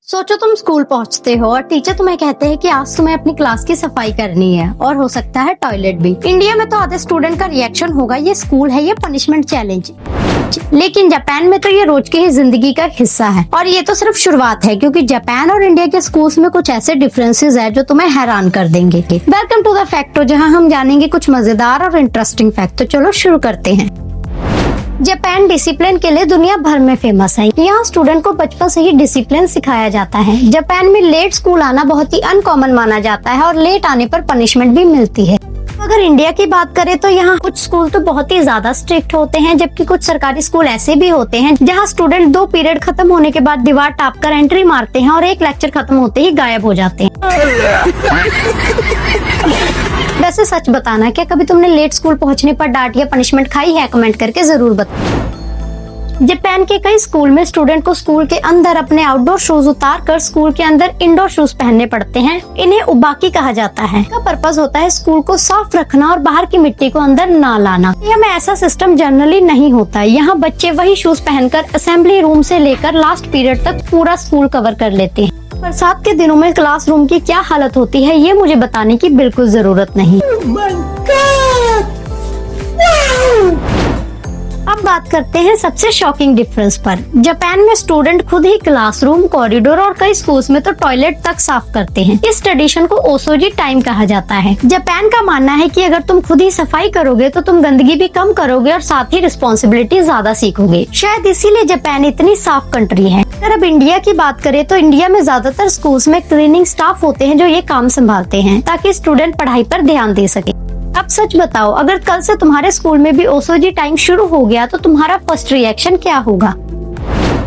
सोचो तुम स्कूल पहुंचते हो और टीचर तुम्हें कहते हैं कि आज तुम्हें अपनी क्लास की सफाई करनी है और हो सकता है टॉयलेट भी। इंडिया में तो आधे स्टूडेंट का रिएक्शन होगा ये स्कूल है, ये पनिशमेंट चैलेंज। लेकिन जापान में तो ये रोज की ही जिंदगी का हिस्सा है और ये तो सिर्फ शुरुआत है, क्योंकि जापान और इंडिया के स्कूल्स में कुछ ऐसे डिफरेंसेस है जो तुम्हें हैरान कर देंगे। वेलकम टू द फैक्टो, जहाँ हम जानेंगे कुछ मजेदार और इंटरेस्टिंग फैक्ट। तो चलो शुरू करते हैं। जापान डिसिप्लिन के लिए दुनिया भर में फेमस है। यहाँ स्टूडेंट को बचपन से ही डिसिप्लिन सिखाया जाता है। जापान में लेट स्कूल आना बहुत ही अनकॉमन माना जाता है और लेट आने पर पनिशमेंट भी मिलती है। अगर इंडिया की बात करें तो यहाँ कुछ स्कूल तो बहुत ही ज्यादा स्ट्रिक्ट होते हैं, जबकि कुछ सरकारी स्कूल ऐसे भी होते हैं जहाँ स्टूडेंट 2 पीरियड खत्म होने के बाद दीवार टाप कर एंट्री मारते हैं और एक लेक्चर खत्म होते ही गायब हो जाते हैं। वैसे सच बताना, क्या कभी तुमने लेट स्कूल पहुंचने पर डांट या पनिशमेंट खाई है? कमेंट करके जरूर बताओ। जापान के कई स्कूल में स्टूडेंट को स्कूल के अंदर अपने आउटडोर शूज उतार कर स्कूल के अंदर इंडोर शूज पहनने पड़ते हैं। इन्हें उबाकी कहा जाता है। इसका पर्पस होता है स्कूल को साफ रखना और बाहर की मिट्टी को अंदर ना लाना। यहाँ में ऐसा सिस्टम जनरली नहीं होता। यहाँ बच्चे वही शूज पहनकर असेंबली रूम से लेकर लास्ट पीरियड तक पूरा स्कूल कवर कर लेते हैं। बरसात के दिनों में क्लासरूम की क्या हालत होती है ये मुझे बताने की बिल्कुल जरूरत नहीं। अब बात करते हैं सबसे शॉकिंग डिफरेंस पर। जापान में स्टूडेंट खुद ही क्लासरूम, कॉरिडोर और कई स्कूल्स में तो टॉयलेट तक साफ करते हैं। इस ट्रेडिशन को ओसोजी टाइम कहा जाता है। जापान का मानना है कि अगर तुम खुद ही सफाई करोगे तो तुम गंदगी भी कम करोगे और साथ ही रिस्पॉन्सिबिलिटी ज्यादा सीखोगे। शायद इसीलिए जापान इतनी साफ कंट्री है। अगर अब इंडिया की बात करें तो इंडिया में ज्यादातर स्कूल्स में क्लीनिंग स्टाफ होते हैं जो ये काम संभालते हैं ताकि स्टूडेंट पढ़ाई पर ध्यान दे सके। अब सच बताओ, अगर कल से तुम्हारे स्कूल में भी ओसोजी टाइम शुरू हो गया तो तुम्हारा फर्स्ट रिएक्शन क्या होगा?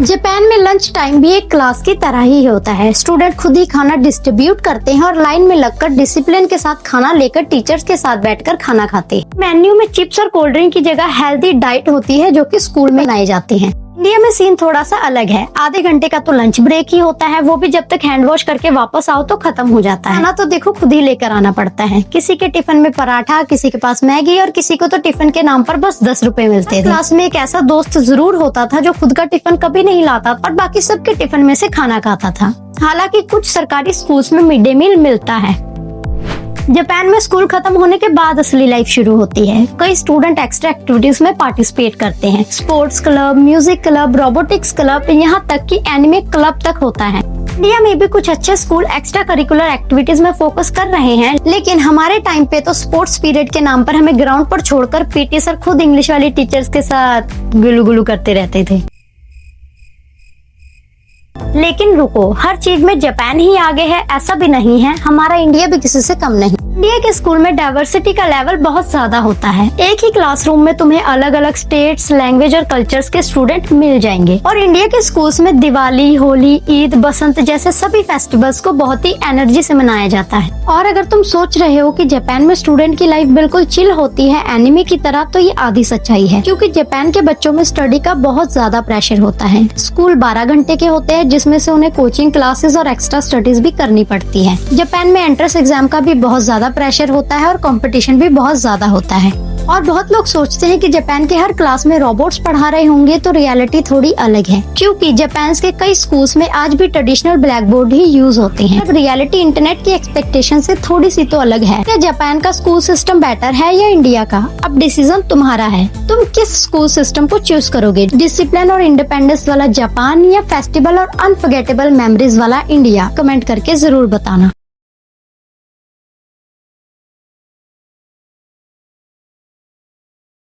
जापान में लंच टाइम भी एक क्लास की तरह ही होता है। स्टूडेंट खुद ही खाना डिस्ट्रीब्यूट करते हैं और लाइन में लगकर डिसिप्लिन के साथ खाना लेकर टीचर्स के साथ बैठकर खाना खाते हैं। मेन्यू में चिप्स और कोल्ड ड्रिंक की जगह हेल्दी डाइट होती है जो कि स्कूल में बनाए जाते हैं। इंडिया में सीन थोड़ा सा अलग है। आधे घंटे का तो लंच ब्रेक ही होता है, वो भी जब तक हैंड वॉश करके वापस आओ तो खत्म हो जाता है। खाना तो देखो खुद ही लेकर आना पड़ता है। किसी के टिफिन में पराठा, किसी के पास मैगी और किसी को तो टिफिन के नाम पर बस 10 रुपए मिलते थे। क्लास में एक ऐसा दोस्त जरूर होता था जो खुद का टिफिन कभी नहीं लाता और बाकी सबके टिफिन में से खाना खाता था। हालांकि कुछ सरकारी स्कूल्स में मिड डे मील मिलता है। जापान में स्कूल खत्म होने के बाद असली लाइफ शुरू होती है। कई स्टूडेंट एक्स्ट्रा एक्टिविटीज में पार्टिसिपेट करते हैं। Sports club, music club, robotics club, यहाँ तक कि एनिमे क्लब तक होता है। इंडिया में भी कुछ अच्छे स्कूल एक्स्ट्रा करिकुलर एक्टिविटीज में फोकस कर रहे हैं, लेकिन हमारे टाइम पे तो स्पोर्ट्स पीरियड के नाम पर हमें ग्राउंड पर छोड़कर पीटी सर खुद इंग्लिश वाली टीचर्स के साथ गुलू गुलू करते रहते थे। लेकिन रुको, हर चीज में जापान ही आगे है ऐसा भी नहीं है। हमारा इंडिया भी किसी से कम नहीं। इंडिया के स्कूल में डाइवर्सिटी का लेवल बहुत ज्यादा होता है। एक ही क्लासरूम में तुम्हें अलग अलग स्टेट्स, लैंग्वेज और कल्चर्स के स्टूडेंट मिल जाएंगे। और इंडिया के स्कूल्स में दिवाली, होली, ईद, बसंत जैसे सभी फेस्टिवल्स को बहुत ही एनर्जी से मनाया जाता है। और अगर तुम सोच रहे हो कि जापान में स्टूडेंट की लाइफ बिल्कुल चिल होती है एनिमे की तरह, तो ये आधी सच्चाई है, क्योंकि जापान के बच्चों में स्टडी का बहुत ज्यादा प्रेशर होता है। स्कूल 12 घंटे के होते हैं, जिसमें से उन्हें कोचिंग क्लासेस और एक्स्ट्रा स्टडीज भी करनी पड़ती है। जापान में एंट्रेंस एग्जाम का भी बहुत ज्यादा प्रेशर होता है और कंपटीशन भी बहुत ज्यादा होता है। और बहुत लोग सोचते हैं कि जापान के हर क्लास में रोबोट्स पढ़ा रहे होंगे, तो रियलिटी थोड़ी अलग है, क्योंकि जापान के कई स्कूल्स में आज भी ट्रेडिशनल ब्लैक बोर्ड ही यूज होते हैं। अब रियलिटी इंटरनेट की एक्सपेक्टेशन से थोड़ी सी तो अलग है। क्या जापान का स्कूल सिस्टम बेटर है या इंडिया का? अब डिसीजन तुम्हारा है। तुम किस स्कूल सिस्टम को चूज करोगे? डिसिप्लिन और इंडिपेंडेंस वाला जापान या फेस्टिवल और अनफॉरगेटेबल मेमोरीज वाला इंडिया? कमेंट करके जरूर बताना।